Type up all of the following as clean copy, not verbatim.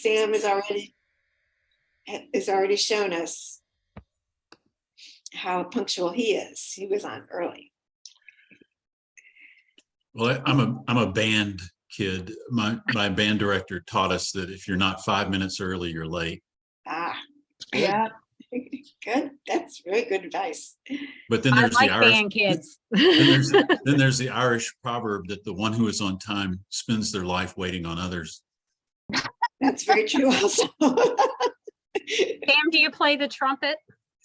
Sam has already shown us how punctual he is. He was on early. Well, I'm a band kid. My band director taught us that if you're not 5 minutes early, you're late. Yeah. Good. That's very good advice. But then there's I like the Irish band kids. then there's the Irish proverb that the one who is on time spends their life waiting on others. That's very true also. Pam, do you play the trumpet?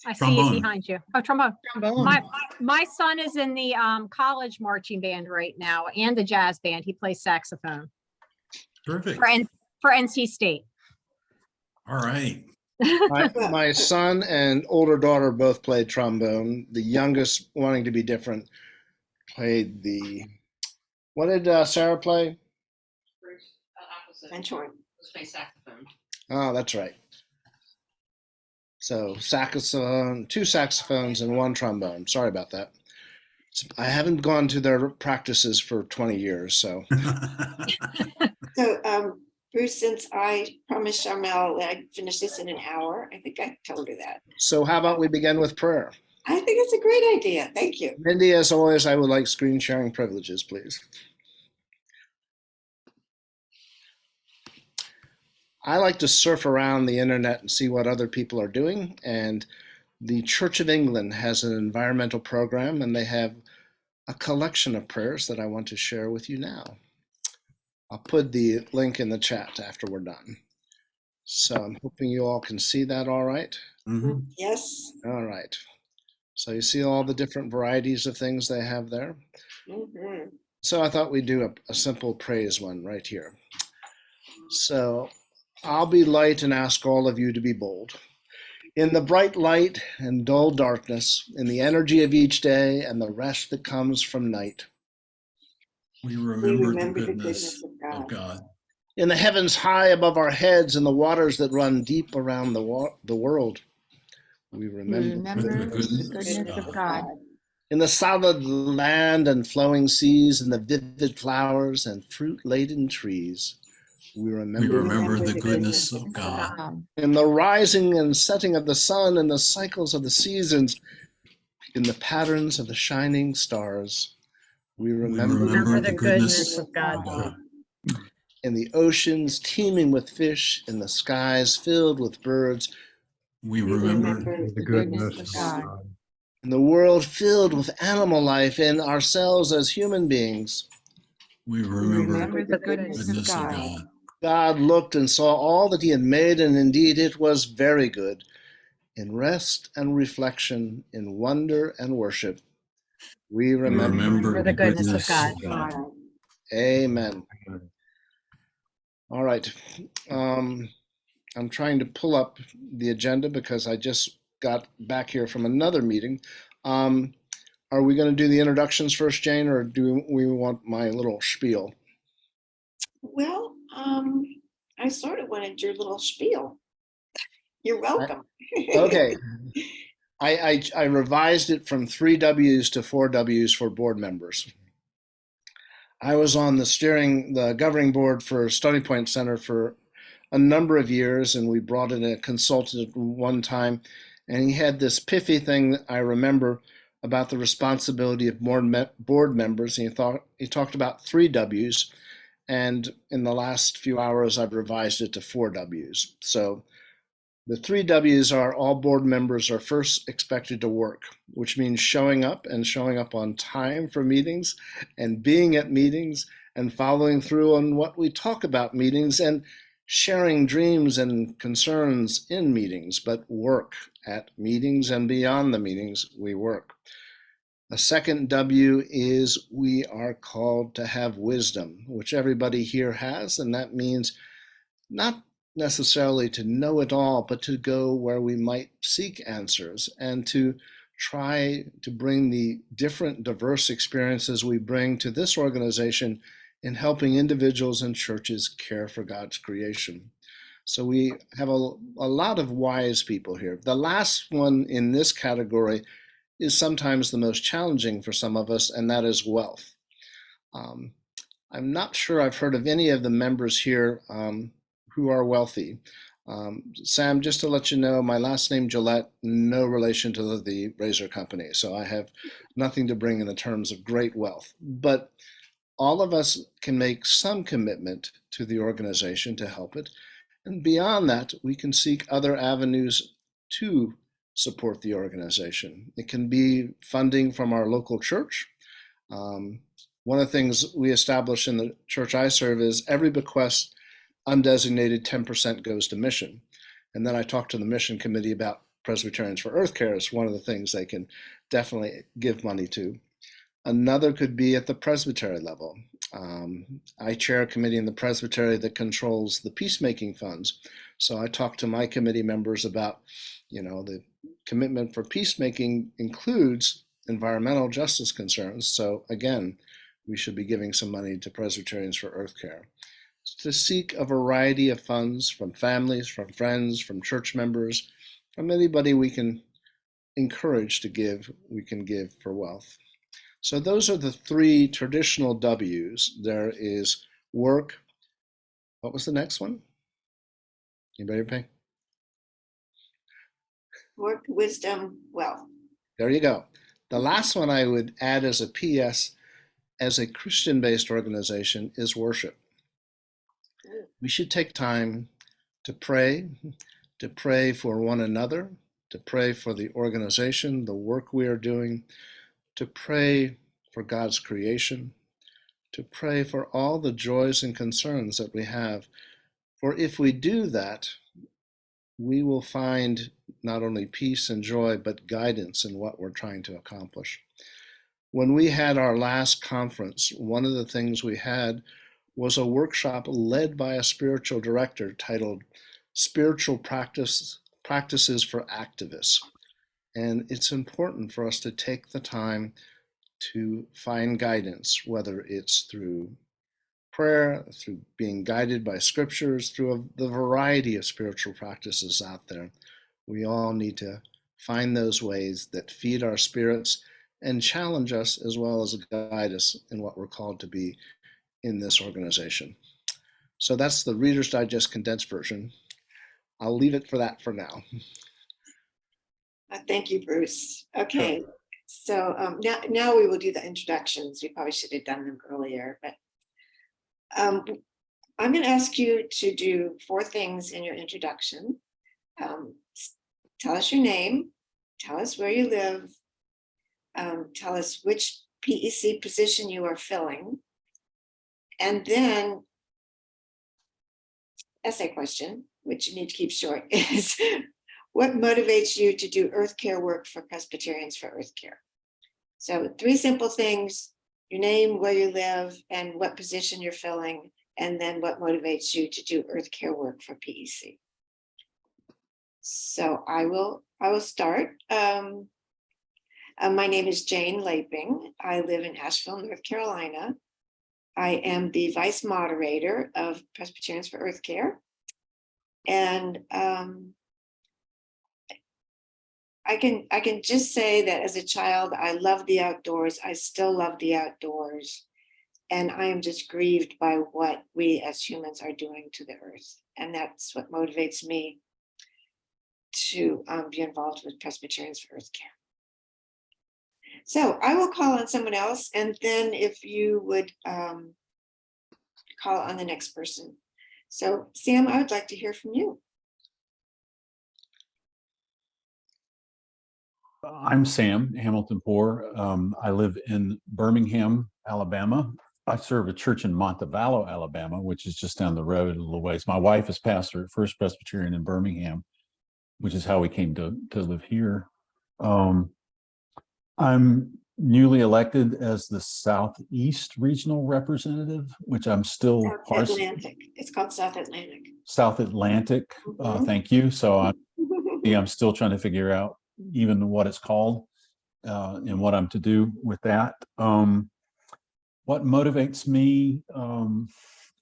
I Trombone. see it behind you. Oh, trombone. Trombone. My son is in the college marching band right now and the jazz band. He plays saxophone Terrific. for NC State. All right. My son and older daughter both played trombone. The youngest, wanting to be different, played what did Sarah play? And short. Play saxophone. Oh, that's right. So saxophone, 2 saxophones and 1 trombone. Sorry about that. I haven't gone to their practices for 20 years, so. So, Bruce, since I promised Charmel that I'd finish this in an hour, I think I told her that. So how about we begin with prayer? I think it's a great idea. Thank you. Mindy, as always, I would like screen sharing privileges, please. I like to surf around the internet and see what other people are doing. And the Church of England has an environmental program, and they have a collection of prayers that I want to share with you now. I'll put the link in the chat after we're done. So I'm hoping you all can see that all right. Mm-hmm. Yes. All right. So you see all the different varieties of things they have there. Mm-hmm. So I thought we'd do a simple praise one right here. So I'll be light and ask all of you to be bold. In the bright light and dull darkness, in the energy of each day and the rest that comes from night. We remember the goodness of God. In the heavens high above our heads and the waters that run deep around the world. We remember the goodness of God. In the solid land and flowing seas and the vivid flowers and fruit-laden trees. We remember the goodness of God. In the rising and setting of the sun and the cycles of the seasons, in the patterns of the shining stars, we remember the goodness of God. In the oceans teeming with fish, in the skies filled with birds, we remember the goodness of God. In the world filled with animal life, and ourselves as human beings. We remember the goodness of God. God looked and saw all that he had made, and indeed it was very good. In rest and reflection, in wonder and worship, we remember the goodness of God. Amen. All right. I'm trying to pull up the agenda because I just got back here from another meeting. Are we going to do the introductions first, Jane, or do we want my little spiel? Well, I sort of wanted your little spiel. You're welcome. Okay. I revised it from 3 W's to 4 W's for board members. I was on the governing board for Stony Point Center for a number of years, and we brought in a consultant one time, and he had this pithy thing that I remember about the responsibility of board members. And he talked about 3 W's, and in the last few hours, I've revised it to 4 W's. So the 3 W's are all board members are first expected to work, which means showing up and showing up on time for meetings and being at meetings and following through on what we talk about meetings and sharing dreams and concerns in meetings, but work at meetings and beyond the meetings, we work. The second W is we are called to have wisdom, which everybody here has, and that means not necessarily to know it all, but to go where we might seek answers and to try to bring the different diverse experiences we bring to this organization in helping individuals and churches care for God's creation. So we have a lot of wise people here. The last one in this category is sometimes the most challenging for some of us, and that is wealth. I'm not sure I've heard of any of the members here who who are wealthy. Sam, just to let you know, my last name Gillette, no relation to the razor company. So I have nothing to bring in the terms of great wealth. But all of us can make some commitment to the organization to help it. And beyond that, we can seek other avenues to support the organization. It can be funding from our local church. One of the things we establish in the church I serve is every bequest undesignated 10% goes to mission. And then I talked to the mission committee about Presbyterians for Earth Care as one of the things they can definitely give money to. Another could be at the presbytery level. I chair a committee in the presbytery that controls the peacemaking funds. So I talk to my committee members about, the commitment for peacemaking includes environmental justice concerns. So again, we should be giving some money to Presbyterians for Earth Care. To seek a variety of funds from families, from friends, from church members, from anybody we can encourage to give, we can give for wealth. So those are the three traditional W's. There is work. What was the next one? Anybody pay? Work, wisdom, wealth. There you go. The last one I would add as a PS, as a Christian-based organization, is worship. We should take time to pray for one another, to pray for the organization, the work we are doing, to pray for God's creation, to pray for all the joys and concerns that we have. For if we do that, we will find not only peace and joy, but guidance in what we're trying to accomplish. When we had our last conference, one of the things we had was a workshop led by a spiritual director titled Spiritual Practices for Activists. And it's important for us to take the time to find guidance, whether it's through prayer, through being guided by scriptures, through the variety of spiritual practices out there. We all need to find those ways that feed our spirits and challenge us as well as guide us in what we're called to be in this organization. So that's the Reader's Digest condensed version. I'll leave it for that for now. Thank you, Bruce. Okay, so now we will do the introductions. We probably should have done them earlier, but I'm going to ask you to do 4 things in your introduction. Tell us your name, tell us where you live, tell us which PEC position you are filling, and then essay question, which you need to keep short, is what motivates you to do Earth Care work for Presbyterians for Earth Care? So 3 simple things: your name, where you live, and what position you're filling, and then what motivates you to do Earth Care work for PEC. So I will start. My name is Jane Laping. I live in Asheville, North Carolina. I am the vice moderator of Presbyterians for Earth Care. And I can just say that as a child, I loved the outdoors. I still love the outdoors. And I am just grieved by what we as humans are doing to the earth. And that's what motivates me to be involved with Presbyterians for Earth Care. So I will call on someone else, and then if you would call on the next person. So Sam, I would like to hear from you. I'm Sam Hamilton Poor. I live in Birmingham, Alabama. I serve a church in Montevallo, Alabama, which is just down the road a little ways. My wife is pastor at First Presbyterian in Birmingham, which is how we came to live here. I'm newly elected as the Southeast Regional Representative, which I'm still South Atlantic. It's called South Atlantic. South Atlantic. Thank you. So I'm still trying to figure out even what it's called and what I'm to do with that. What motivates me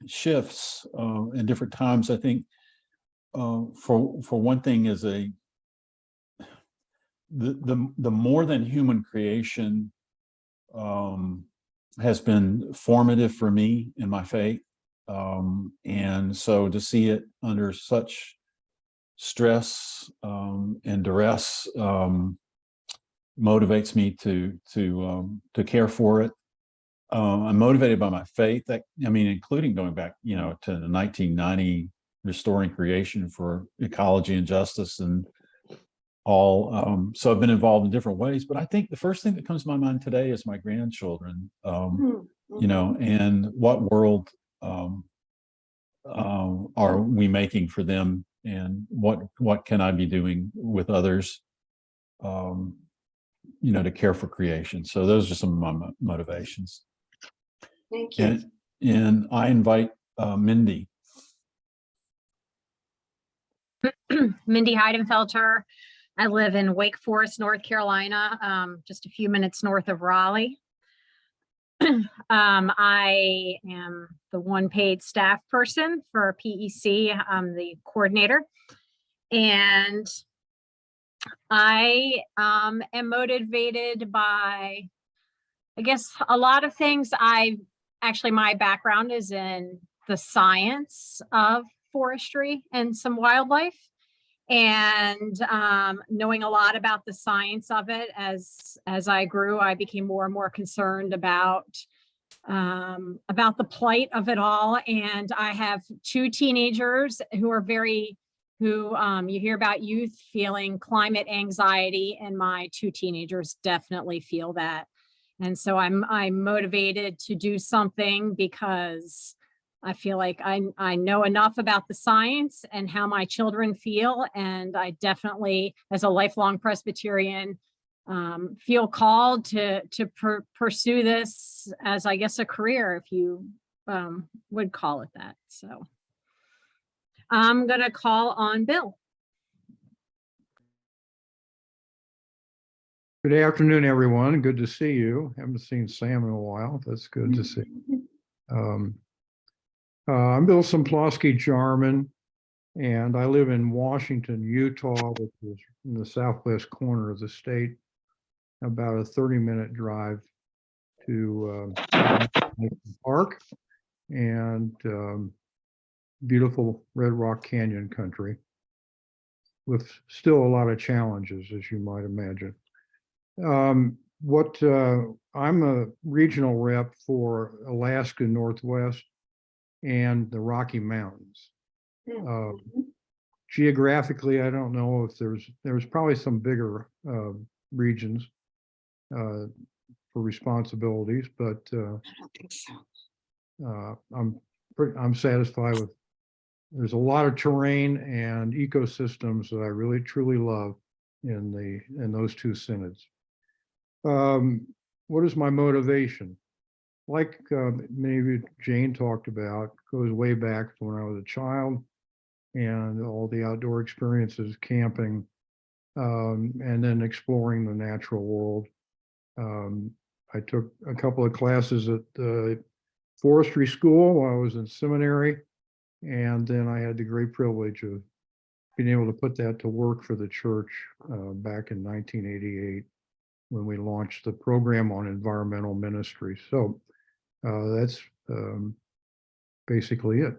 shifts in different times. I think for one thing is the more than human creation has been formative for me in my faith. And so to see it under such stress and duress motivates me to care for it. I'm motivated by my faith. That, I mean, including going back, to the 1990 Restoring Creation for Ecology and Justice and all. So I've been involved in different ways. But I think the first thing that comes to my mind today is my grandchildren. And what world are we making for them, and what can I be doing with others, to care for creation. So those are some of my motivations. Thank you. And I invite Mindy. Mindy Heidenfelter. I live in Wake Forest, North Carolina, just a few minutes north of Raleigh. I am the one paid staff person for PEC. I'm the coordinator. And I am motivated by, I guess, a lot of things. My background is in the science of forestry and some wildlife, and knowing a lot about the science of it. As I grew, I became more and more concerned about the plight of it all. And I have two teenagers who are you hear about youth feeling climate anxiety, and my two teenagers definitely feel that. And so I'm motivated to do something because I feel like I know enough about the science and how my children feel. And I definitely, as a lifelong Presbyterian, feel called to pursue this as, I guess, a career, if you would call it that. So I'm going to call on Bill. Good afternoon, everyone. Good to see you. Haven't seen Sam in a while. That's good to see. I'm Bill Simplowski Jarman, and I live in Washington, Utah, which is in the southwest corner of the state, about a 30-minute drive to Park and beautiful Red Rock Canyon country, with still a lot of challenges, as you might imagine. I'm a regional rep for Alaska Northwest and the Rocky Mountains. Geographically, I don't know if there's probably some bigger regions for responsibilities, but I don't think so. I'm satisfied with. There's a lot of terrain and ecosystems that I really truly love in those two synods. What is my motivation? Like maybe Jane talked about, goes way back to when I was a child and all the outdoor experiences, camping, and then exploring the natural world. I took a couple of classes at the forestry school while I was in seminary, and then I had the great privilege of being able to put that to work for the church back in 1988 when we launched the program on environmental ministry. So that's basically it.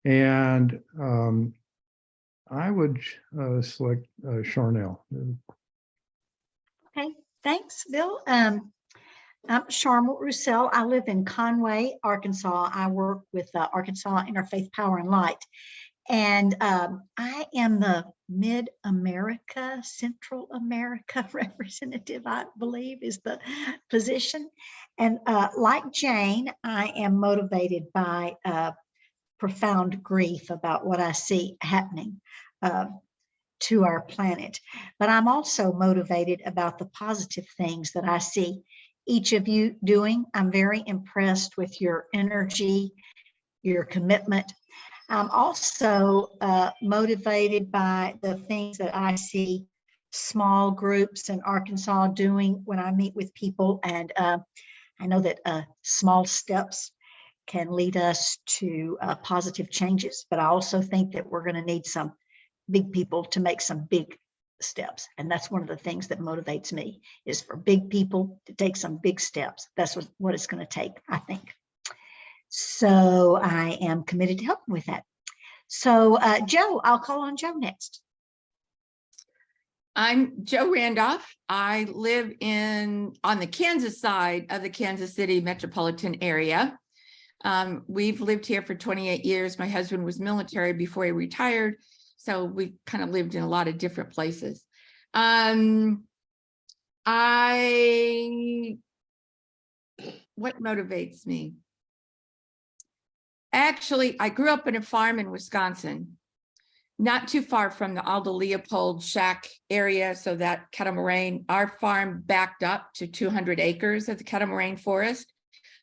And I would select Charnel. Okay, thanks, Bill. I'm Charlotte Roussel. I live in Conway, Arkansas. I work with Arkansas Interfaith Power and Light. And I am the Mid-America, Central America representative, I believe is the position. And like Jane, I am motivated by profound grief about what I see happening to our planet. But I'm also motivated about the positive things that I see each of you doing. I'm very impressed with your energy, your commitment. I'm also motivated by the things that I see small groups in Arkansas doing when I meet with people. And I know that small steps can lead us to positive changes, but I also think that we're going to need some big people to make some big steps. And that's one of the things that motivates me, is for big people to take some big steps. That's what it's going to take, I think. So I am committed to helping with that. So Joe, I'll call on Joe next. I'm Joe Randolph. I live on the Kansas side of the Kansas City metropolitan area. We've lived here for 28 years. My husband was military before he retired, so we kind of lived in a lot of different places. What motivates me? Actually, I grew up in a farm in Wisconsin, not too far from the Aldo Leopold Shack area. So that catamaran, our farm backed up to 200 acres of the catamaran forest.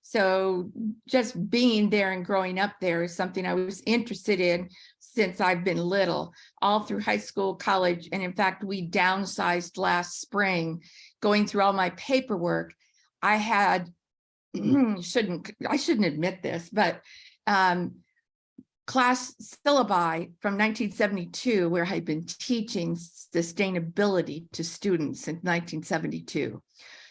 So just being there and growing up there is something I was interested in since I've been little, all through high school, college. And in fact, we downsized last spring. Going through all my paperwork, I had, I shouldn't admit this, but class syllabi from 1972, where I've been teaching sustainability to students since 1972.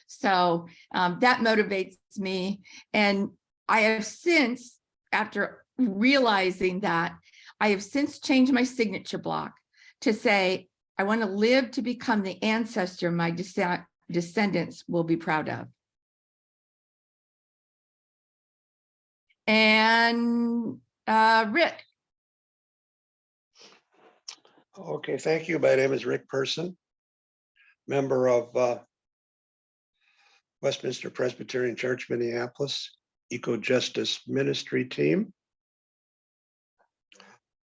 So that motivates me. And I have since, after realizing that, I have since changed my signature block to say, I want to live to become the ancestor my descendants will be proud of. And Rick. Okay, thank you. My name is Rick Person, member of Westminster Presbyterian Church, Minneapolis, Eco Justice Ministry team.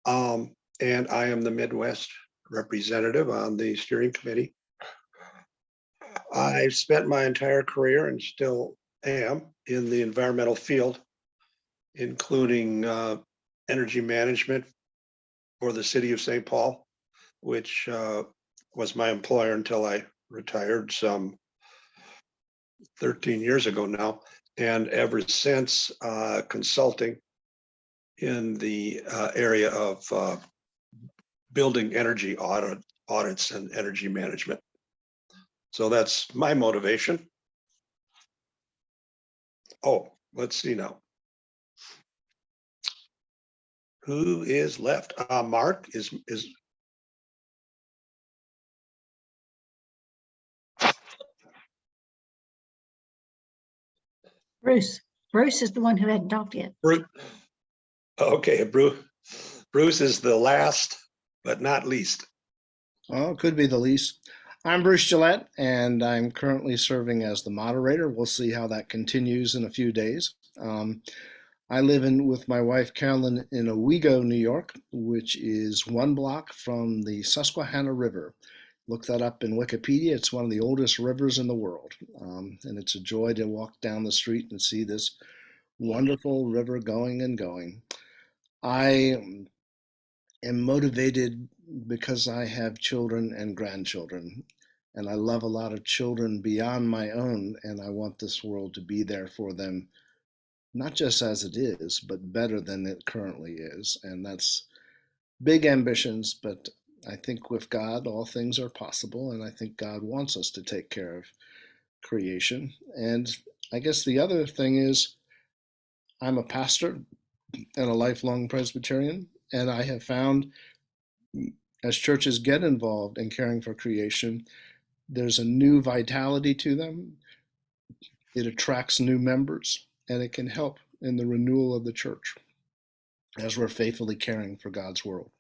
And I am the Midwest representative on the steering committee. I've spent my entire career and still am in the environmental field, including energy management for the city of St. Paul, which was my employer until I retired some 13 years ago now. And ever since, consulting in the area of building energy audits and energy management. So that's my motivation. Oh, let's see now. Who is left? Mark is Bruce. Bruce is the one who hadn't talked yet. Bruce. Okay, Bruce is the last, but not least. Oh, could be the least. I'm Bruce Gillette, and I'm currently serving as the moderator. We'll see how that continues in a few days. I live with my wife Carolyn in Owego, New York, which is 1 block from the Susquehanna River. Look that up in Wikipedia. It's one of the oldest rivers in the world. And it's a joy to walk down the street and see this wonderful river going and going. I am motivated because I have children and grandchildren, and I love a lot of children beyond my own, and I want this world to be there for them, not just as it is, but better than it currently is. And that's big ambitions, but I think with God, all things are possible, and I think God wants us to take care of creation. And I guess the other thing is, I'm a pastor and a lifelong Presbyterian, and I have found as churches get involved in caring for creation, there's a new vitality to them. It attracts new members, and it can help in the renewal of the church as we're faithfully caring for God's world.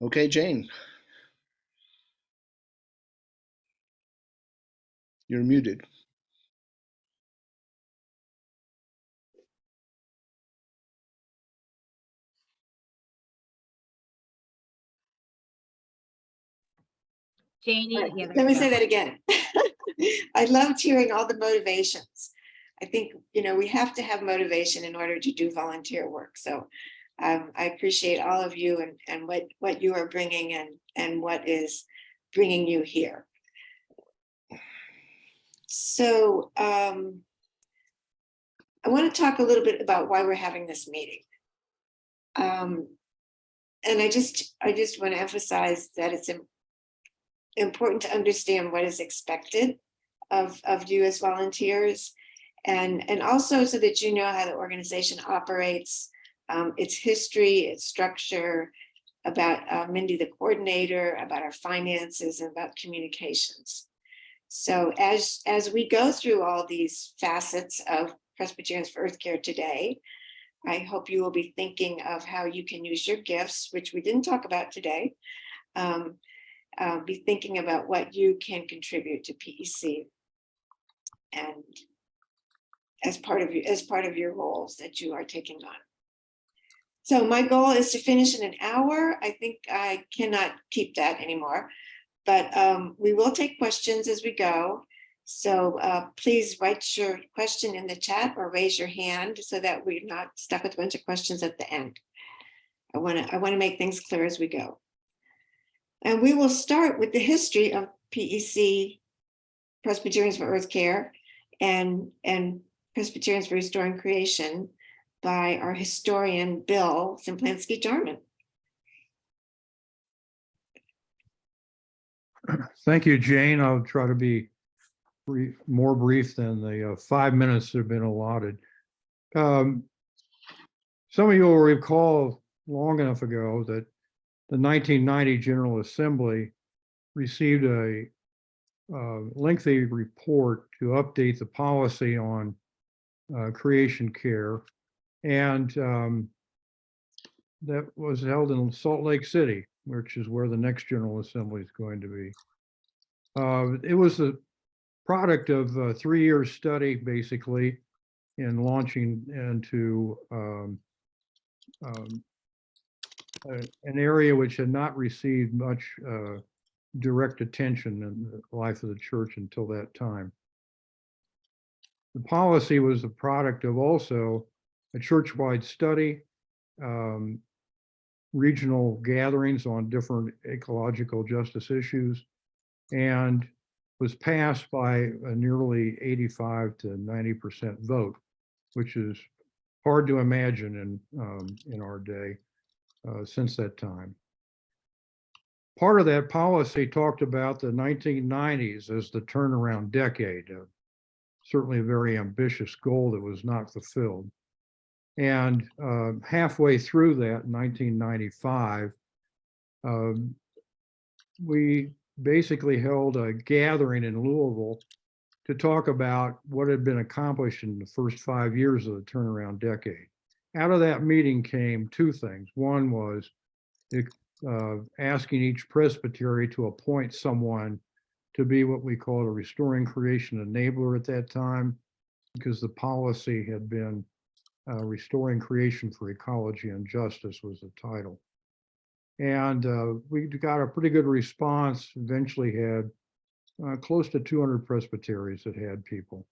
Okay, Jane. You're muted. Janie, Right, yeah, there let me you go. say that again. I loved hearing all the motivations. I think, we have to have motivation in order to do volunteer work. So I appreciate all of you and what you are bringing and what is bringing you here. So I want to talk a little bit about why we're having this meeting. And I just want to emphasize that it's important to understand what is expected of you as volunteers, And also so that you know how the organization operates, its history, its structure, about Mindy, the coordinator, about our finances, and about communications. So as we go through all these facets of Presbyterians for Earth Care today, I hope you will be thinking of how you can use your gifts, which we didn't talk about today. Be thinking about what you can contribute to PEC, and as part of your roles that you are taking on. So my goal is to finish in an hour. I think I cannot keep that anymore, but we will take questions as we go. So please write your question in the chat or raise your hand so that we're not stuck with a bunch of questions at the end. I want to make things clear as we go. And we will start with the history of PEC, Presbyterians for Earth Care, and Presbyterians for Restoring Creation, by our historian, Bill Simplansky-Jarman. Thank you, Jane. I'll try to be more brief than the 5 minutes that have been allotted. Some of you will recall long enough ago that the 1990 General Assembly received a lengthy report to update the policy on creation care. And that was held in Salt Lake City, which is where the next General Assembly is going to be. It was a product of a 3-year study, basically, in launching into an area which had not received much direct attention in the life of the church until that time. The policy was a product of also a church-wide study, regional gatherings on different ecological justice issues, and was passed by a nearly 85 to 90% vote, which is hard to imagine in our day since that time. Part of that policy talked about the 1990s as the turnaround decade, certainly a very ambitious goal that was not fulfilled. And halfway through that, in 1995, we basically held a gathering in Louisville to talk about what had been accomplished in the first 5 years of the turnaround decade. Out of that meeting came 2 things. One was asking each presbytery to appoint someone to be what we called a restoring creation enabler at that time, because the policy had been restoring creation for ecology and justice was the title. And we got a pretty good response, eventually had close to 200 presbyteries that had people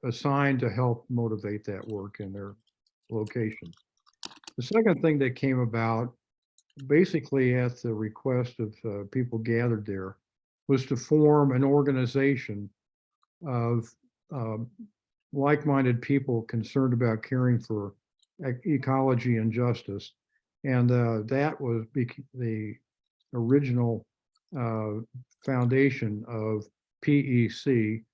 assigned to help motivate that work in their locations. The second thing that came about, basically at the request of people gathered there, was to form an organization of like-minded people concerned about caring for ecology and justice. And that was the original foundation of PEC,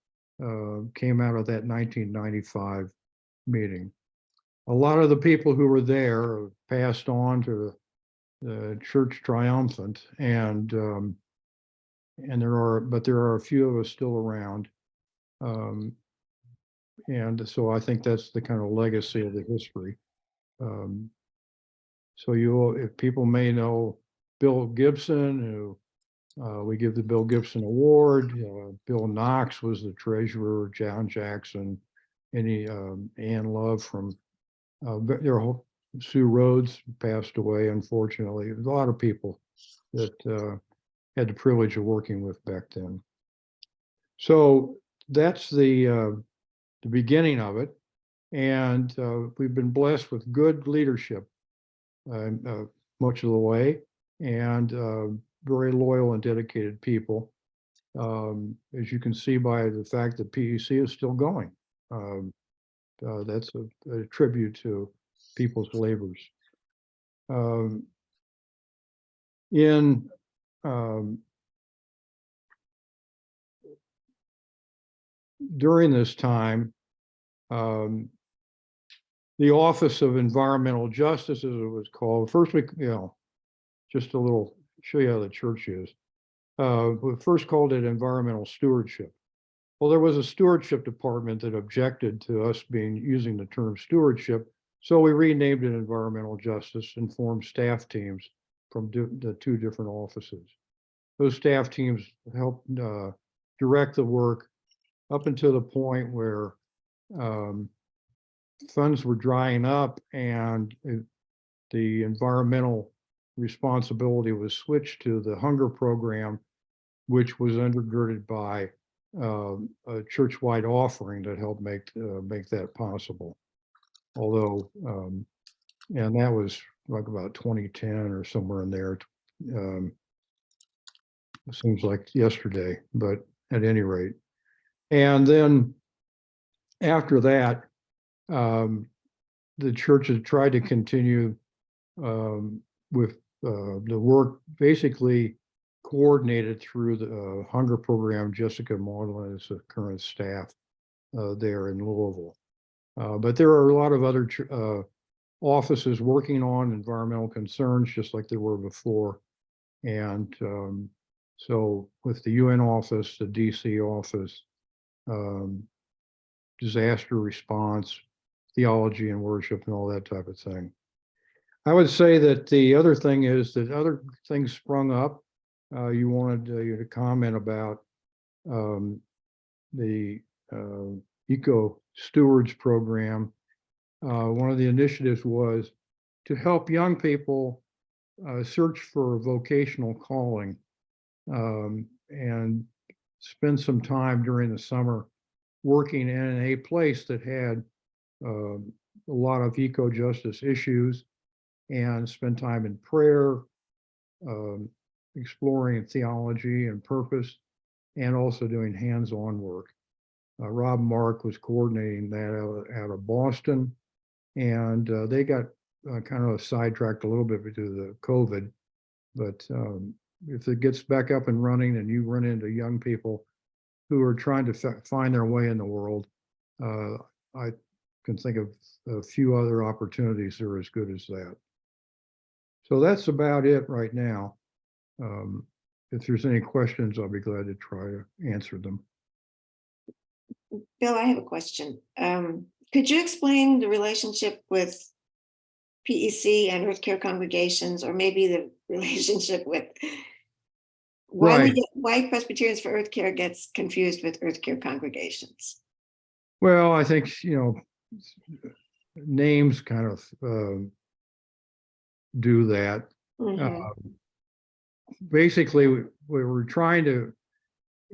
came out of that 1995 meeting. A lot of the people who were there passed on to the Church Triumphant, and there are a few of us still around. And so I think that's the kind of legacy of the history. So if people may know Bill Gibson, who we give the Bill Gibson Award. Bill Knox was the treasurer, John Jackson, Ann Love from Sue Rhodes passed away, unfortunately. There's a lot of people that had the privilege of working with back then. So that's the beginning of it. And we've been blessed with good leadership much of the way, and very loyal and dedicated people. As you can see by the fact that PEC is still going. That's a tribute to people's labors. In during this time, um, the Office of Environmental Justice, as it was called, first we, just a little, show you how the church is. We first called it environmental stewardship. Well, there was a stewardship department that objected to us using the term stewardship. So we renamed it environmental justice and formed staff teams from the two different offices. Those staff teams helped direct the work up until the point where funds were drying up and the environmental responsibility was switched to the hunger program, which was undergirded by a church-wide offering that helped make that possible. Although, and that was like about 2010 or somewhere in there. It seems like yesterday, but at any rate. And then after that, the church has tried to continue with the work basically coordinated through the hunger program. Jessica Maudlin is the current staff there in Louisville. But there are a lot of other offices working on environmental concerns, just like there were before. And so with the UN office, the DC office, disaster response, theology and worship, and all that type of thing. I would say that the other thing is that other things sprung up. You wanted you to comment about the Eco Stewards program. One of the initiatives was to help young people search for vocational calling and spend some time during the summer working in a place that had a lot of eco-justice issues, and spend time in prayer, exploring theology and purpose, and also doing hands-on work. Rob Mark was coordinating that out of Boston, and they got kind of sidetracked a little bit due to the COVID. But if it gets back up and running and you run into young people who are trying to find their way in the world, I can think of a few other opportunities that are as good as that. So that's about it right now. If there's any questions, I'll be glad to try to answer them. Bill, I have a question. Could you explain the relationship with PEC and Earth Care congregations, or maybe the relationship with why Presbyterians for Earth Care gets confused with Earth Care congregations? Well, I think, names kind of do that. Basically, we were trying to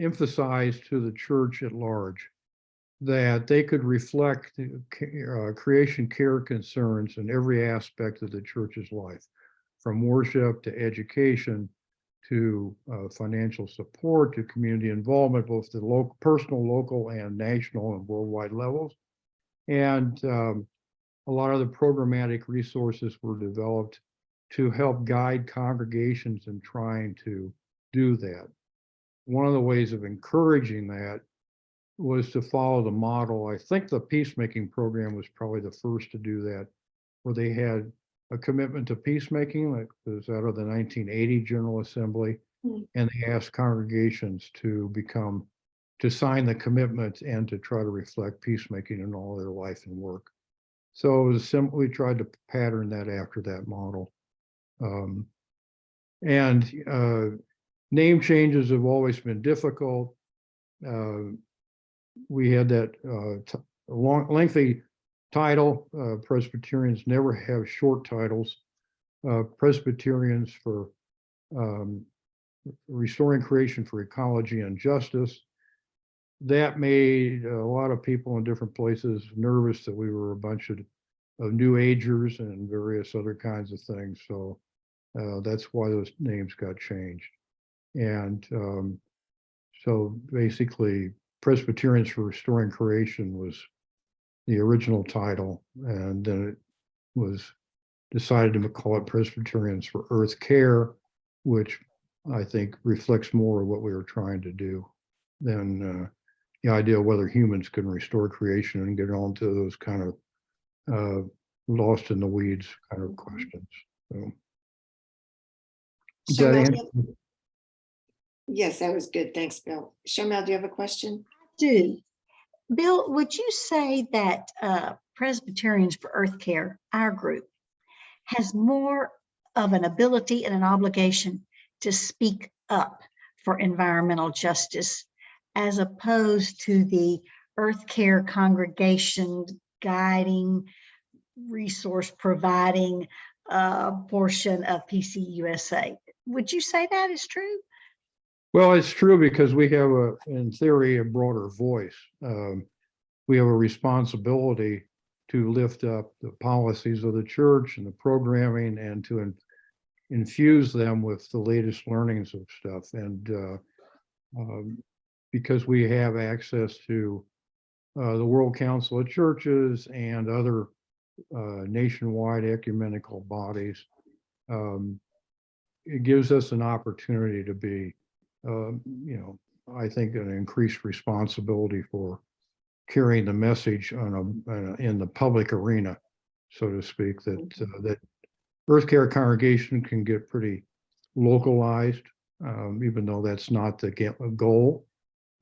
emphasize to the church at large that they could reflect creation care concerns in every aspect of the church's life, from worship to education to financial support to community involvement, both the local, personal, local, and national and worldwide levels. And a lot of the programmatic resources were developed to help guide congregations in trying to do that. One of the ways of encouraging that was to follow the model. I think the peacemaking program was probably the first to do that, where they had a commitment to peacemaking that was out of the 1980 General Assembly, and they asked congregations to sign the commitment and to try to reflect peacemaking in all their life and work. So it was simply tried to pattern that after that model. Name changes have always been difficult. We had that lengthy title. Presbyterians never have short titles. Presbyterians for Restoring Creation for Ecology and Justice. That made a lot of people in different places nervous that we were a bunch of New Agers and various other kinds of things. So that's why those names got changed. And so basically, Presbyterians for Restoring Creation was the original title, and then it was decided to call it Presbyterians for Earth Care, which I think reflects more of what we were trying to do than the idea of whether humans can restore creation and get on to those kind of lost in the weeds kind of questions. So, does that Sharmel, answer? yes, that was good. Thanks, Bill. Sharmel, do you have a question? Do. Bill, would you say that Presbyterians for Earth Care, our group, has more of an ability and an obligation to speak up for environmental justice as opposed to the Earth Care congregation guiding, resource providing portion of PCUSA? Would you say that is true? Well, it's true because we have in theory, a broader voice. We have a responsibility to lift up the policies of the church and the programming and to infuse them with the latest learnings of stuff. And because we have access to the World Council of Churches and other nationwide ecumenical bodies, it gives us an opportunity to be, I think, an increased responsibility for carrying the message in the public arena, so to speak, that Earth Care congregation can get pretty localized, even though that's not the goal,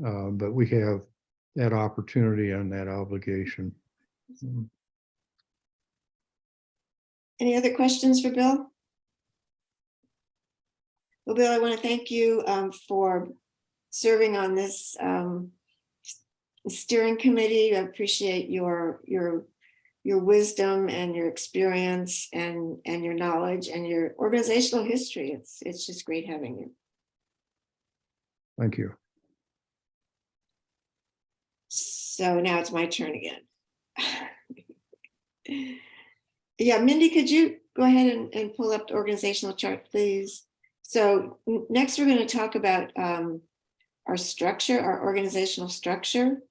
but we have that opportunity and that obligation. Any other questions for Bill? Well, Bill, I want to thank you for serving on this steering committee. I appreciate your wisdom and your experience and your knowledge and your organizational history. It's just great having you. Thank you. So now it's my turn again. Yeah, Mindy, could you go ahead and pull up the organizational chart, please? So next we're going to talk about our structure, our organizational structure.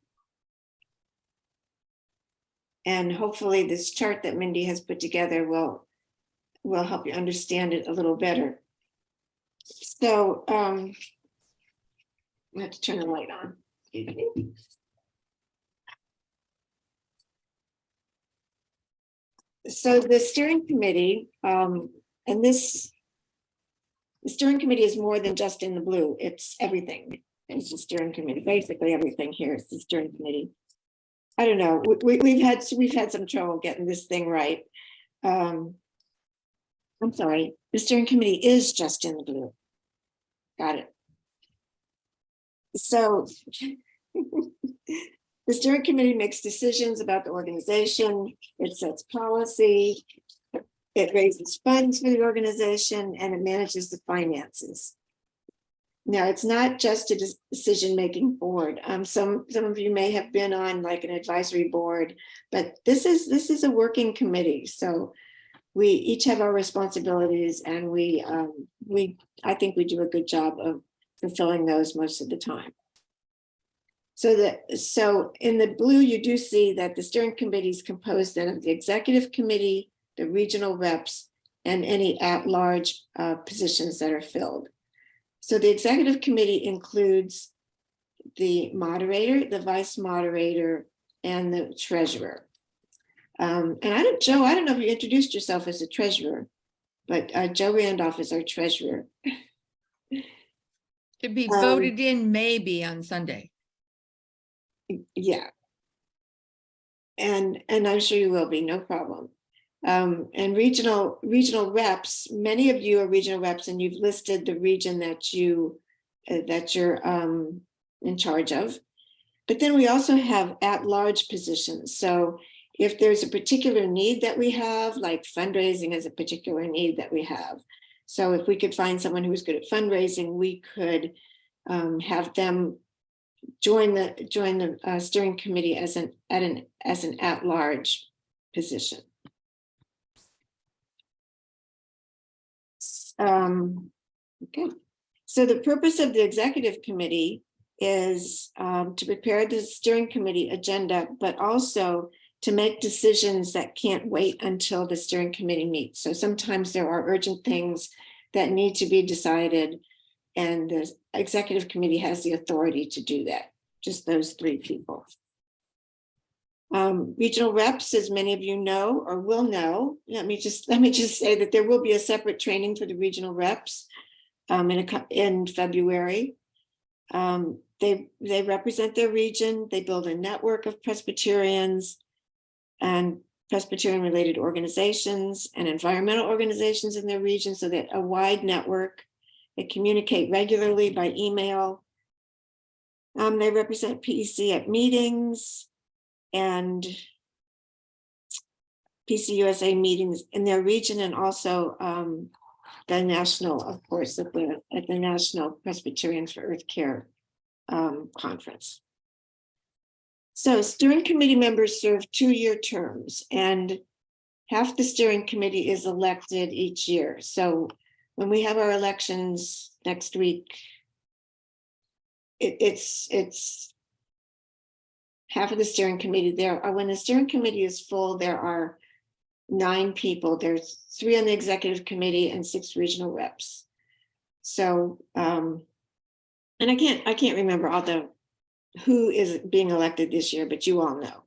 And hopefully this chart that Mindy has put together will help you understand it a little better. So I have to turn the light on. So the steering committee, the steering committee is more than just in the blue. It's everything. It's the steering committee. Basically, everything here is the steering committee. I don't know. We've had some trouble getting this thing right. I'm sorry. The steering committee is just in the blue. Got it. So the steering committee makes decisions about the organization. It sets policy. It raises funds for the organization, and it manages the finances. Now, it's not just a decision-making board. Some of you may have been on like an advisory board, but this is a working committee. So we each have our responsibilities, and I think we do a good job of fulfilling those most of the time. So in the blue, you do see that the steering committee is composed then of the executive committee, the regional reps, and any at-large positions that are filled. So the executive committee includes the moderator, the vice moderator, and the treasurer. And Joe, I don't know if you introduced yourself as a treasurer, but Joe Randolph is our treasurer. To be voted in maybe on Sunday. Yeah. And I'm sure you will be, no problem. And regional reps, many of you are regional reps, and you've listed the region that you're in charge of. But then we also have at-large positions. So if there's a particular need that we have, like fundraising is a particular need that we have. So if we could find someone who's good at fundraising, we could have them join the steering committee as an at-large position. Okay, so the purpose of the executive committee is to prepare the steering committee agenda, but also to make decisions that can't wait until the steering committee meets. So sometimes there are urgent things that need to be decided, and the executive committee has the authority to do that. just those 3 people. Regional reps, as many of you know or will know, let me just say that there will be a separate training for the regional reps in February. They represent their region. They build a network of Presbyterians and Presbyterian related organizations and environmental organizations in their region, so that a wide network. They communicate regularly by email. They represent PEC at meetings and PCUSA meetings in their region, and also the national, of course, at the National Presbyterians for Earth Care conference. So steering committee members serve 2-year terms, and half the steering committee is elected each year. So when we have our elections next week, it's half of the steering committee there. When the steering committee is full, there are 9 people. There's 3 on the executive committee and 6 regional reps. So, and I can't remember who is being elected this year, but you all know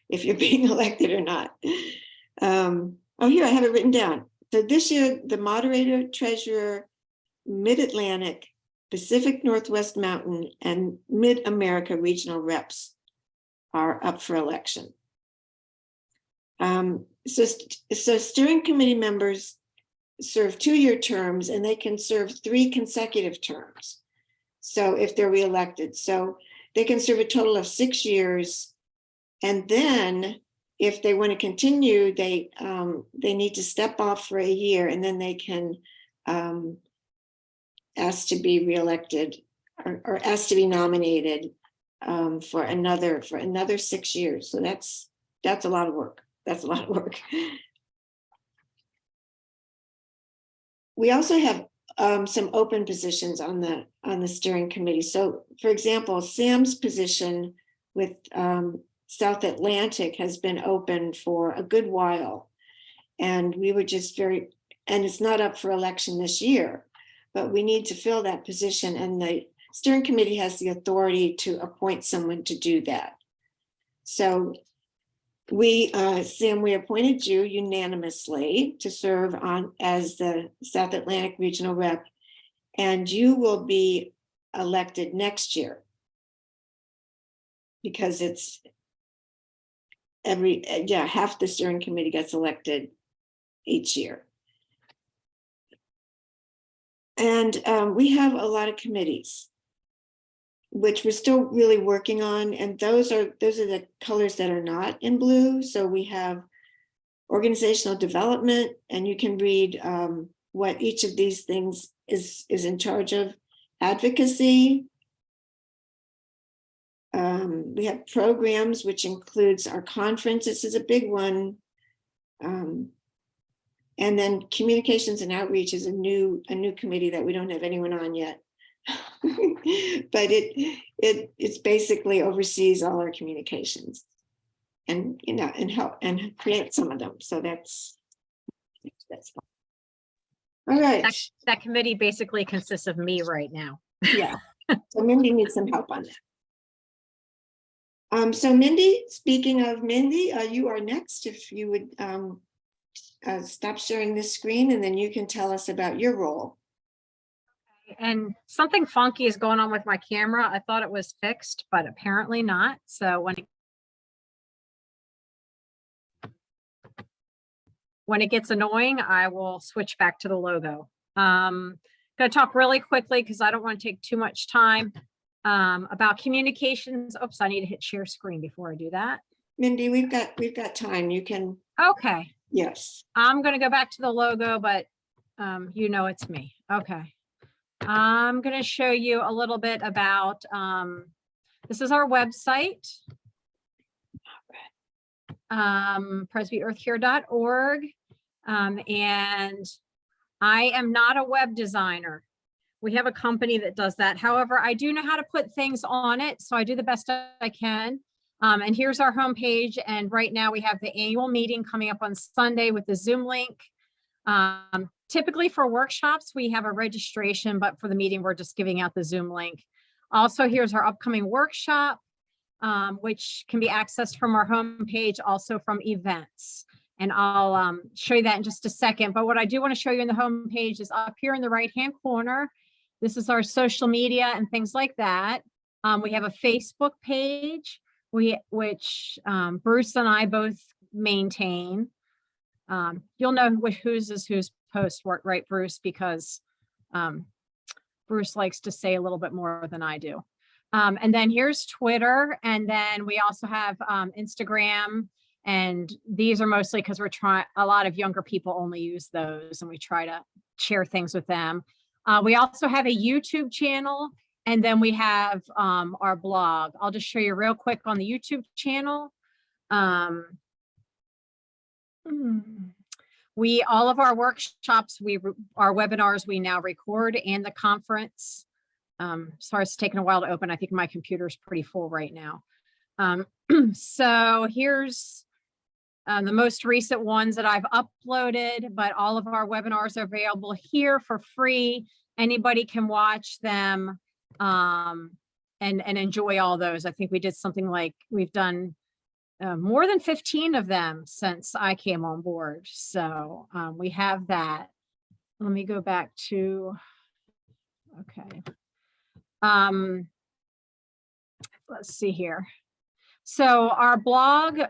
if you're being elected or not. Oh, here I have it written down. So this year, the moderator, treasurer, Mid-Atlantic, Pacific Northwest Mountain, and Mid-America regional reps are up for election. So steering committee members serve 2-year terms, and they can serve 3 consecutive terms. So if they're reelected, so they can serve a total of 6 years. And then if they want to continue, they need to step off for a year, and then they can ask to be reelected or ask to be nominated for another 6 years. So that's a lot of work. That's a lot of work. We also have some open positions on the steering committee. So, for example, Sam's position with South Atlantic has been open for a good while, and we were just and it's not up for election this year, but we need to fill that position, and the steering committee has the authority to appoint someone to do that. So Sam, we appointed you unanimously to serve as the South Atlantic Regional Rep, and you will be elected next year because it's half the steering committee gets elected each year. And we have a lot of committees, which we're still really working on. And those are the colors that are not in blue. So we have organizational development, and you can read what each of these things is in charge of. Advocacy. We have programs, which includes our conference. This is a big one. And then communications and outreach is a new committee that we don't have anyone on yet. But it's basically oversees all our communications and and help and create some of them. So that's fine. All right. That committee basically consists of me right now. Yeah. So Mindy needs some help on that. So Mindy, speaking of Mindy, you are next. If you would stop sharing this screen, and then you can tell us about your role. And something funky is going on with my camera. I thought it was fixed, but apparently not. So when it gets annoying, I will switch back to the logo. Going to talk really quickly because I don't want to take too much time about communications. Oops, I need to hit share screen before I do that. Mindy, we've got time. You can. Okay. Yes. I'm going to go back to the logo, but it's me. Okay. I'm going to show you a little bit about, this is our website, presbyearthcare.org. And I am not a web designer. We have a company that does that. However, I do know how to put things on it, so I do the best I can. And here's our homepage. And right now we have the annual meeting coming up on Sunday with the Zoom link. Typically for workshops, we have a registration, but for the meeting, we're just giving out the Zoom link. Also, here's our upcoming workshop. which can be accessed from our homepage, also from events. And I'll show you that in just a second. But what I do want to show you in the homepage is up here in the right-hand corner. This is our social media and things like that. We have a Facebook page, which Bruce and I both maintain. You'll know whose is whose post work, right, Bruce? Because Bruce likes to say a little bit more than I do. And then here's Twitter. And then we also have Instagram. And these are mostly because a lot of younger people only use those, and we try to share things with them. We also have a YouTube channel, and then we have our blog. I'll just show you real quick on the YouTube channel. All of our workshops, our webinars, we now record, and the conference. Sorry, it's taken a while to open. I think my computer's pretty full right now. So here's the most recent ones that I've uploaded, but all of our webinars are available here for free. Anybody can watch them and enjoy all those. I think we did something like, we've done more than 15 of them since I came on board. So we have that. Let me go back to, okay. Let's see here. So our blog,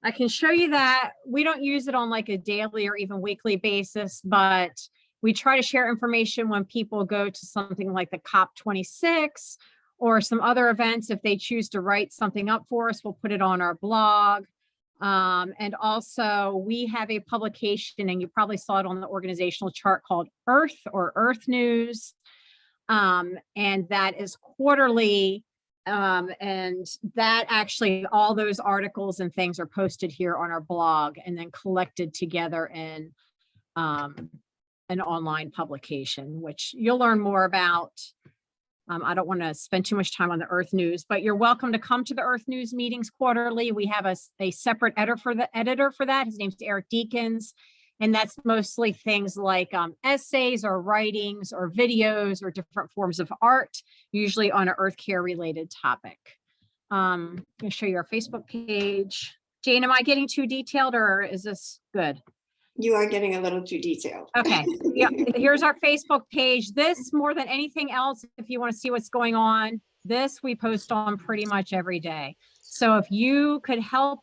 I can show you that. We don't use it on like a daily or even weekly basis, but we try to share information when people go to something like the COP26 or some other events. If they choose to write something up for us, we'll put it on our blog. And also we have a publication, and you probably saw it on the organizational chart, called Earth or Earth News. And that is quarterly. And that actually, all those articles and things are posted here on our blog and then collected together in an online publication, which you'll learn more about. I don't want to spend too much time on the Earth News, but you're welcome to come to the Earth News meetings quarterly. We have a separate editor for that. His name's Eric Deakins. And that's mostly things like essays or writings or videos or different forms of art, usually on an Earth Care related topic. I'm going to show you our Facebook page. Jane, am I getting too detailed, or is this good? You are getting a little too detailed. Okay. Yeah. Here's our Facebook page. This, more than anything else, if you want to see what's going on, this we post on pretty much every day. So if you could help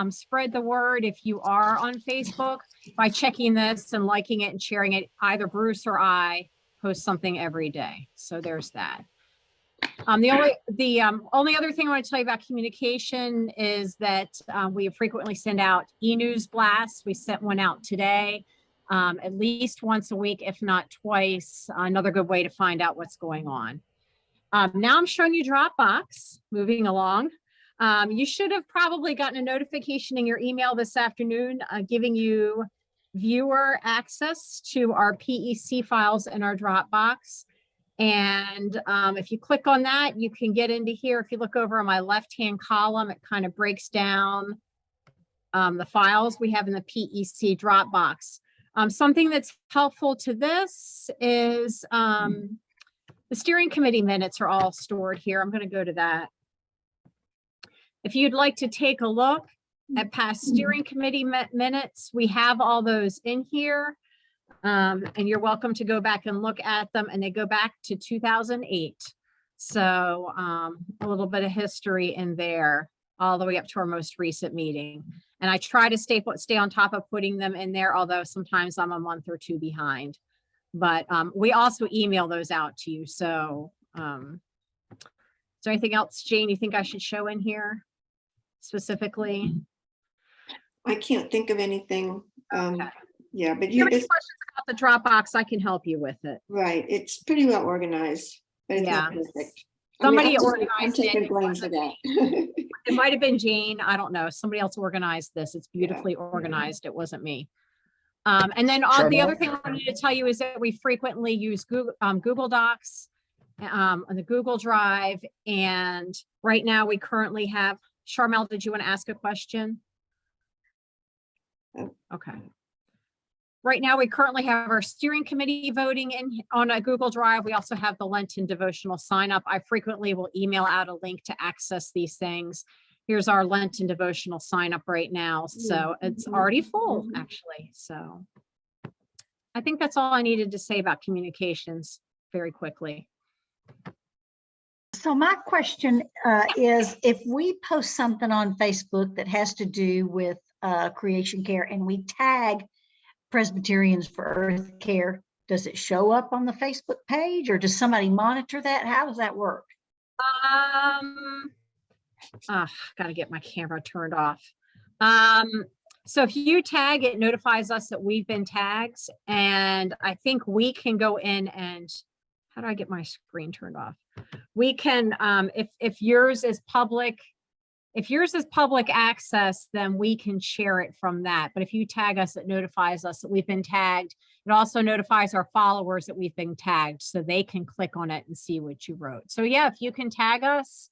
spread the word, if you are on Facebook, by checking this and liking it and sharing it, either Bruce or I post something every day. So there's that. The only other thing I want to tell you about communication is that we frequently send out e-news blasts. We sent one out today, at least once a week, if not twice. Another good way to find out what's going on. Now I'm showing you Dropbox. Moving along. You should have probably gotten a notification in your email this afternoon giving you viewer access to our PEC files in our Dropbox. And if you click on that, you can get into here. If you look over on my left-hand column, it kind of breaks down the files we have in the PEC Dropbox. Something that's helpful to this is the steering committee minutes are all stored here. I'm going to go to that. If you'd like to take a look at past steering committee minutes, we have all those in here. And you're welcome to go back and look at them, and they go back to 2008. So a little bit of history in there, all the way up to our most recent meeting. And I try to stay on top of putting them in there, although sometimes I'm a month or two behind. But we also email those out to you. So is there anything else, Jane, you think I should show in here specifically? I can't think of anything. Okay. Yeah, but If you have any questions about the Dropbox, I can help you with it. right. It's pretty well organized, but it's not Yeah. perfect. Somebody I'm organized taking it. blame for that. It might have been Jane. I don't know. Somebody else organized this. It's beautifully Yeah. organized. It wasn't me. And then the other thing I need to tell you is that we frequently use Google Docs on the Google Drive. And right now we currently have, Charmel, did you want to ask a question? Oh. Okay. Right now, we currently have our steering committee voting on a Google Drive. We also have the Lenten devotional sign up. I frequently will email out a link to access these things. Here's our Lenten devotional sign up right now. So it's already full, actually. So I think that's all I needed to say about communications very quickly. So my question is, if we post something on Facebook that has to do with creation care and we tag Presbyterians for Earth Care, does it show up on the Facebook page, or does somebody monitor that? How does that work? Gotta get my camera turned off. So if you tag, it notifies us that we've been tagged, and I think we can go in and, how do I get my screen turned off? We can, if yours is public, access, then we can share it from that. But if you tag us, it notifies us that we've been tagged. It also notifies our followers that we've been tagged, so they can click on it and see what you wrote. So yeah, if you can tag us,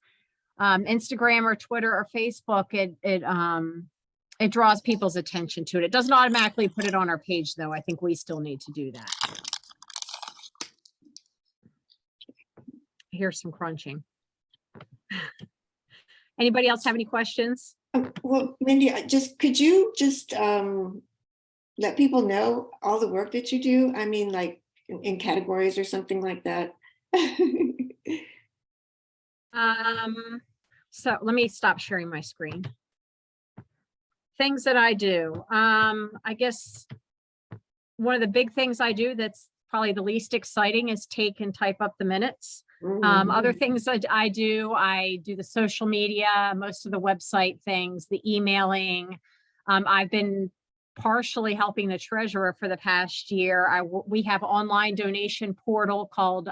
Instagram or Twitter or Facebook, it draws people's attention to it. It doesn't automatically put it on our page, though. I think we still need to do that. Here's some crunching. Anybody else have any questions? Well, Mindy, could you just let people know all the work that you do? I mean, like in categories or something like that. So let me stop sharing my screen. Things that I do. I guess one of the big things I do that's probably the least exciting is take and type up the minutes. Other things that I do the social media, most of the website things, the emailing. I've been partially helping the treasurer for the past year. We have online donation portal called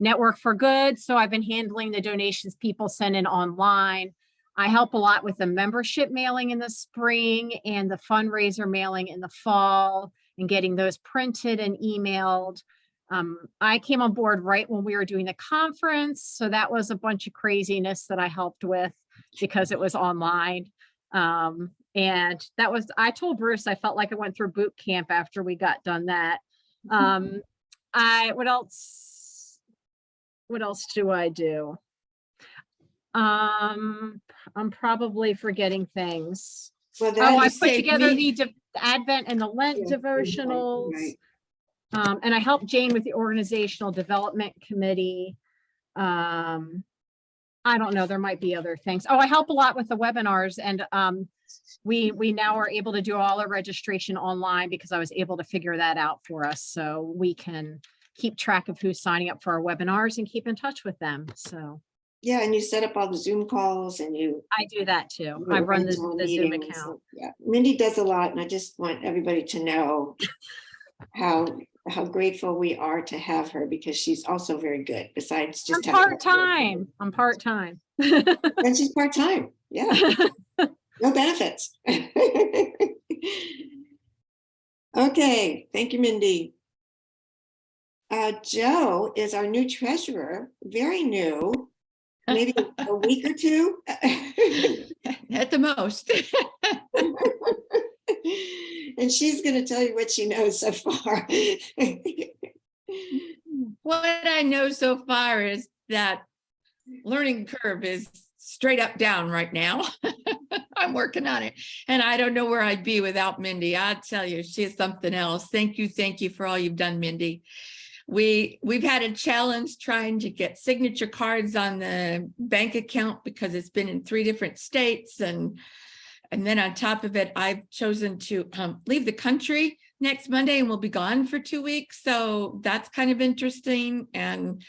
Network for Good. So I've been handling the donations people send in online. I help a lot with the membership mailing in the spring and the fundraiser mailing in the fall and getting those printed and emailed. I came on board right when we were doing the conference. So that was a bunch of craziness that I helped with because it was online. And that was, I told Bruce, I felt like I went through boot camp after we got done that. What else do I do? I'm probably forgetting things. Well, I put together the Advent and the Lent devotionals. Right. And I helped Jane with the organizational development committee. I don't know, there might be other things. I help a lot with the webinars, and we now are able to do all our registration online because I was able to figure that out for us. So we can keep track of who's signing up for our webinars and keep in touch with them. So. Yeah, and you set up all the Zoom calls and I do that too. I run the Zoom account. So, yeah, Mindy does a lot, and I just want everybody to know how grateful we are to have her, because she's also very good. Besides just I'm part-time. And she's part-time. Yeah. No benefits. Okay, thank you, Mindy. Joe is our new treasurer, very new. Maybe a week or two. At the most. And she's going to tell you what she knows so far. What I know so far is that learning curve is straight up down right now. I'm working on it. And I don't know where I'd be without Mindy. I tell you, she's something else. Thank you for all you've done, Mindy. We've had a challenge trying to get signature cards on the bank account because it's been in 3 different states. And then on top of it, I've chosen to leave the country next Monday and we'll be gone for 2 weeks. So that's kind of interesting. And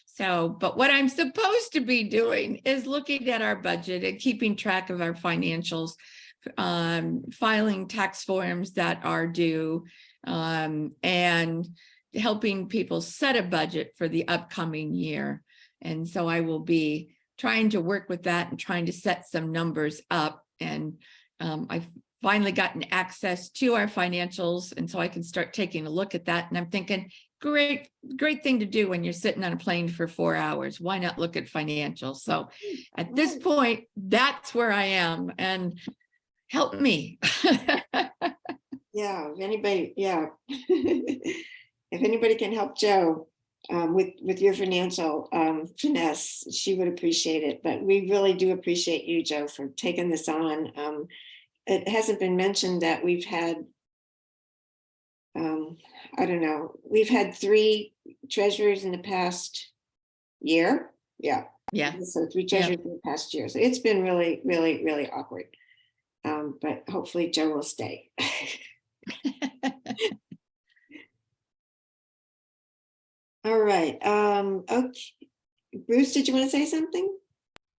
so, but what I'm supposed to be doing is looking at our budget and keeping track of our financials, filing tax forms that are due, and helping people set a budget for the upcoming year. And so I will be trying to work with that and trying to set some numbers up. And I've finally gotten access to our financials. And so I can start taking a look at that. And I'm thinking, great thing to do when you're sitting on a plane for 4 hours. Why not look at financials? So at this point, that's where I am, and help me. Yeah, if anybody, yeah. If anybody can help Joe with your financial finesse, she would appreciate it. But we really do appreciate you, Joe, for taking this on. It hasn't been mentioned that we've had, I don't know, we've had 3 treasurers in the past year. Yeah. Yeah. So 3 treasurers in the past year. So it's been really, really, really awkward. But hopefully Joe will stay. All right. Okay. Bruce, did you want to say something?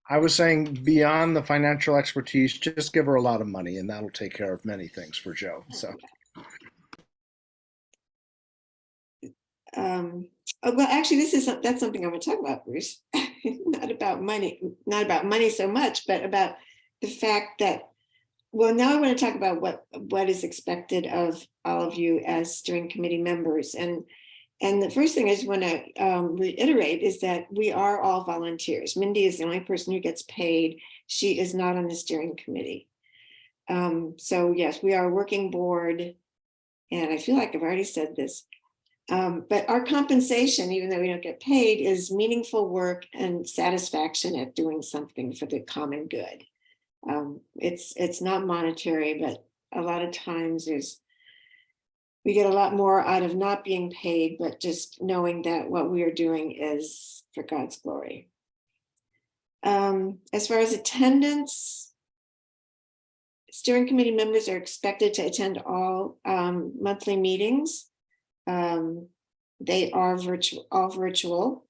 I was saying beyond the financial expertise, just give her a lot of money and that'll take care of many things for Joe. So. Oh, well, actually, that's something I want to talk about, Bruce. Not about money so much, but about the fact that, well, now I want to talk about what is expected of all of you as steering committee members. And the first thing I just want to reiterate is that we are all volunteers. Mindy is the only person who gets paid. She is not on the steering committee. So yes, we are a working board. And I feel like I've already said this. But our compensation, even though we don't get paid, is meaningful work and satisfaction at doing something for the common good. It's not monetary, but a lot of times we get a lot more out of not being paid, but just knowing that what we are doing is for God's glory. As far as attendance, steering committee members are expected to attend all monthly meetings. They are all virtual.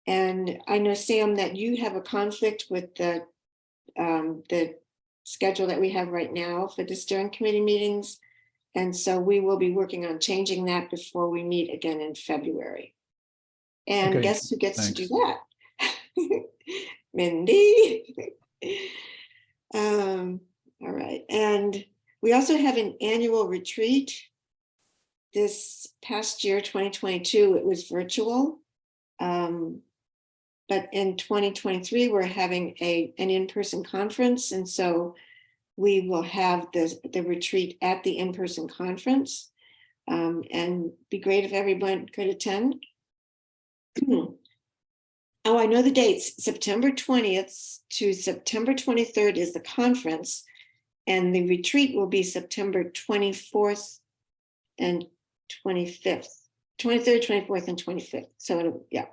And I know, Sam, that you have a conflict with the schedule that we have right now for the steering committee meetings. And so we will be working on changing that before we meet again in February. And Okay, guess who gets to do thanks. that? Mindy. All right. And we also have an annual retreat. This past year, 2022, it was virtual. But in 2023, we're having an in-person conference. And so we will have the retreat at the in-person conference. And be great if everyone could attend. Oh, I know the dates. September 20th to September 23rd is the conference. And the retreat will be September 24th and 25th. 23rd, 24th, and 25th. So yeah.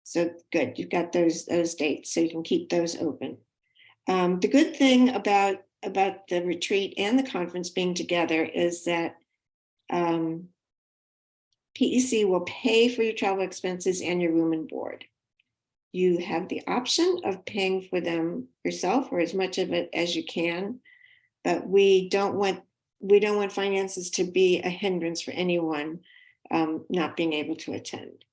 So good, you've got those dates, so you can keep those open. The good thing about the retreat and the conference being together is that PEC will pay for your travel expenses and your room and board. You have the option of paying for them yourself or as much of it as you can, but we don't want finances to be a hindrance for anyone not being able to attend.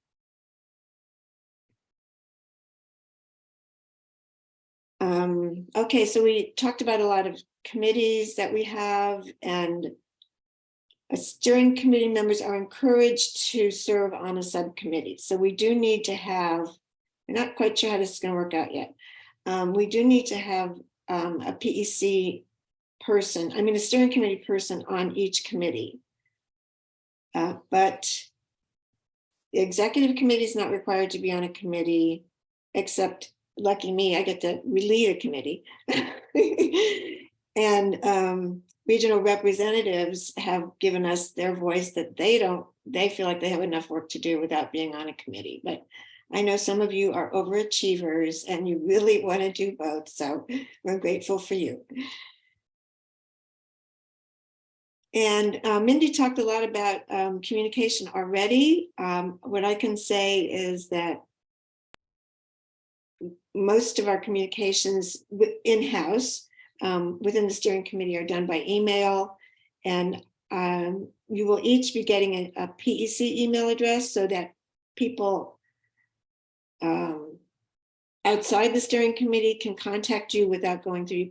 Okay, so we talked about a lot of committees that we have, and steering committee members are encouraged to serve on a subcommittee. So we do need to have, we're not quite sure how this is going to work out yet. We do need to have a PEC person, a steering committee person on each committee. But the executive committee is not required to be on a committee, except lucky me, I get to lead a committee. And regional representatives have given us their voice that they feel like they have enough work to do without being on a committee. But I know some of you are overachievers and you really want to do both. So we're grateful for you. And Mindy talked a lot about communication already. What I can say is that most of our communications in-house within the steering committee are done by email, and you will each be getting a PEC email address so that people outside the steering committee can contact you without going through.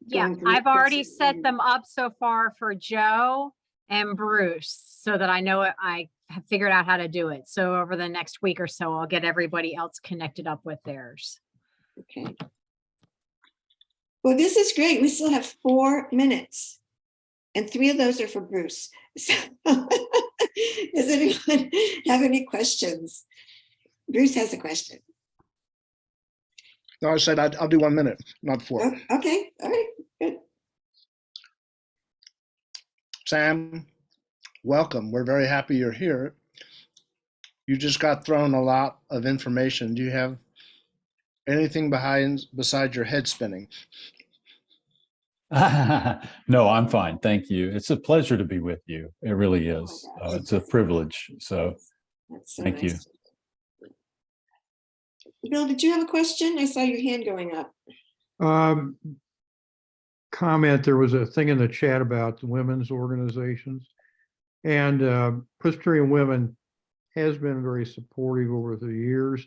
Yeah, I've already set them up so far for Joe and Bruce so that I know I have figured out how to do it. So over the next week or so, I'll get everybody else connected up with theirs. Okay. Well, this is great. We still have 4 minutes. And 3 of those are for Bruce. So, does anyone have any questions? Bruce has a question. No, I said I'll do 1 minute, not 4. Oh, okay, all right, good. Sam, welcome. We're very happy you're here. You just got thrown a lot of information. Do you have anything besides your head spinning? No, I'm fine. Thank you. It's a pleasure to be with you. It really Oh my is. gosh. It's a privilege. So That's so thank you. nice. Bill, did you have a question? I saw your hand going up. Comment, there was a thing in the chat about the women's organizations. And Presbyterian Women has been very supportive over the years.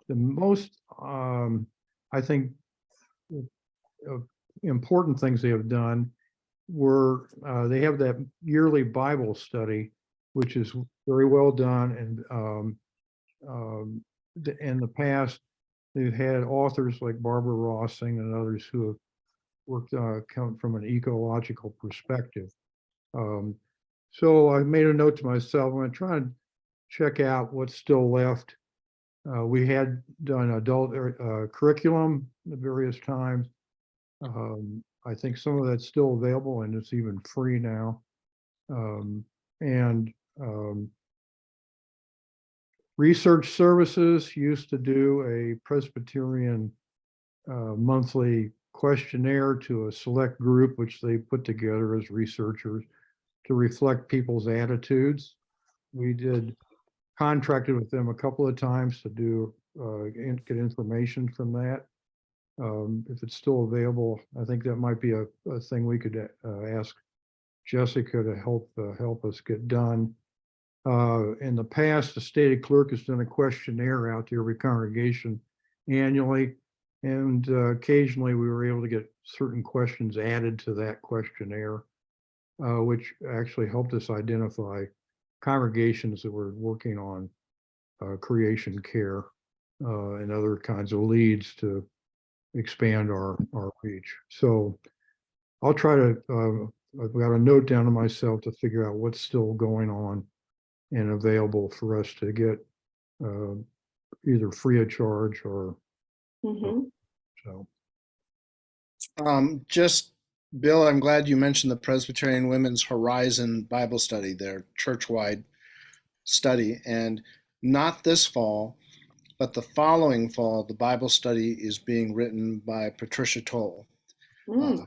The most, I think, important things they have done were they have that yearly Bible study, which is very well done. And in the past, they've had authors like Barbara Rossing and others who have worked come from an ecological perspective. So I made a note to myself, I'm going to try and check out what's still left. We had done adult curriculum at various times. I think some of that's still available and it's even free now. And Research Services used to do a Presbyterian monthly questionnaire to a select group, which they put together as researchers to reflect people's attitudes. We contracted with them a couple of times to do get information from that. If it's still available, I think that might be a thing we could ask Jessica to help us get done. In the past, the stated clerk has done a questionnaire out to every congregation annually, and occasionally we were able to get certain questions added to that questionnaire, which actually helped us identify congregations that were working on creation care and other kinds of leads to expand our reach. So I'll try to, I've got a note down to myself to figure out what's still going on and available for us to get either free of charge or Mhm. so. Just, Bill, I'm glad you mentioned the Presbyterian Women's Horizon Bible Study, their church-wide study. And not this fall, but the following fall, the Bible study is being written by Patricia Toll, Mm.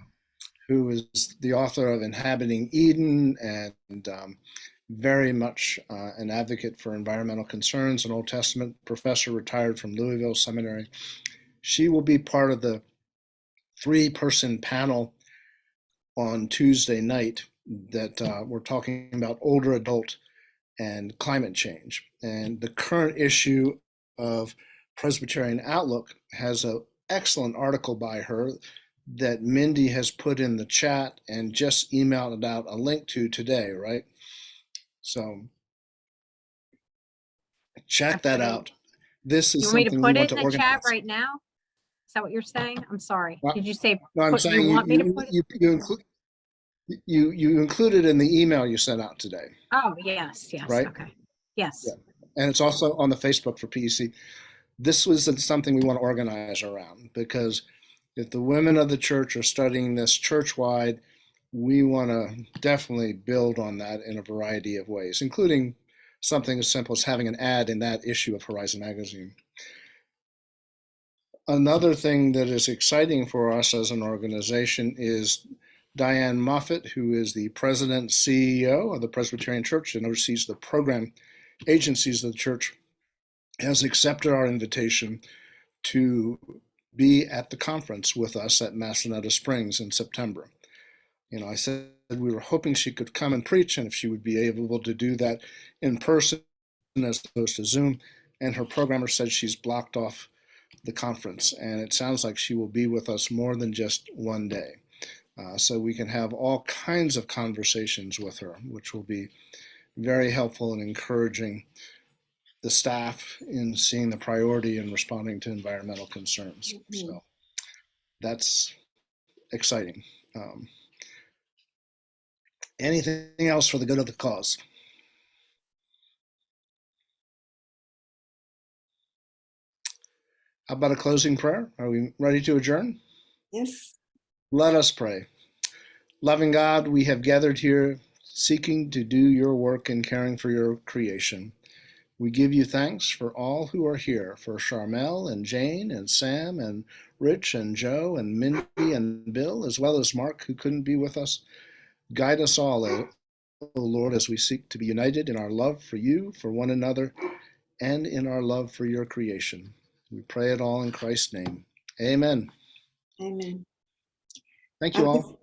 who is the author of Inhabiting Eden and very much an advocate for environmental concerns, an Old Testament professor retired from Louisville Seminary. She will be part of the 3-person panel on Tuesday night that we're talking about older adult and climate change. And the current issue of Presbyterian Outlook has an excellent article by her that Mindy has put in the chat and just emailed out a link to today, right? So check that out. This is You want me to something we put want it to in the chat organize. right now? Is that what you're saying? I'm sorry. What? Did you say, No, I'm saying you want me to put it? you included in the email you sent out today. Oh, yes, yes, Right? okay. Yes. Yeah. And it's also on the Facebook for PEC. This was something we want to organize around, because if the women of the church are studying this church-wide, we want to definitely build on that in a variety of ways, including something as simple as having an ad in that issue of Horizon Magazine. Another thing that is exciting for us as an organization is Diane Moffett, who is the president and CEO of the Presbyterian Church and oversees the program agencies of the church, has accepted our invitation to be at the conference with us at Massanutten Springs in September. You know, I said we were hoping she could come and preach, and if she would be able to do that in person as opposed to Zoom. And her programmer said she's blocked off the conference, and it sounds like she will be with us more than just one day. So we can have all kinds of conversations with her, which will be very helpful in encouraging the staff in seeing the priority in responding to environmental concerns. Mhm. So that's exciting. Anything else for the good of the cause? How about a closing prayer? Are we ready to adjourn? Yes. Let us pray. Loving God, we have gathered here seeking to do your work and caring for your creation. We give you thanks for all who are here, for Charmel and Jane and Sam and Rich and Joe and Mindy and Bill, as well as Mark, who couldn't be with us. Guide us all, O Lord, as we seek to be united in our love for you, for one another, and in our love for your creation. We pray it all in Christ's name. Amen. Amen. Thank you all.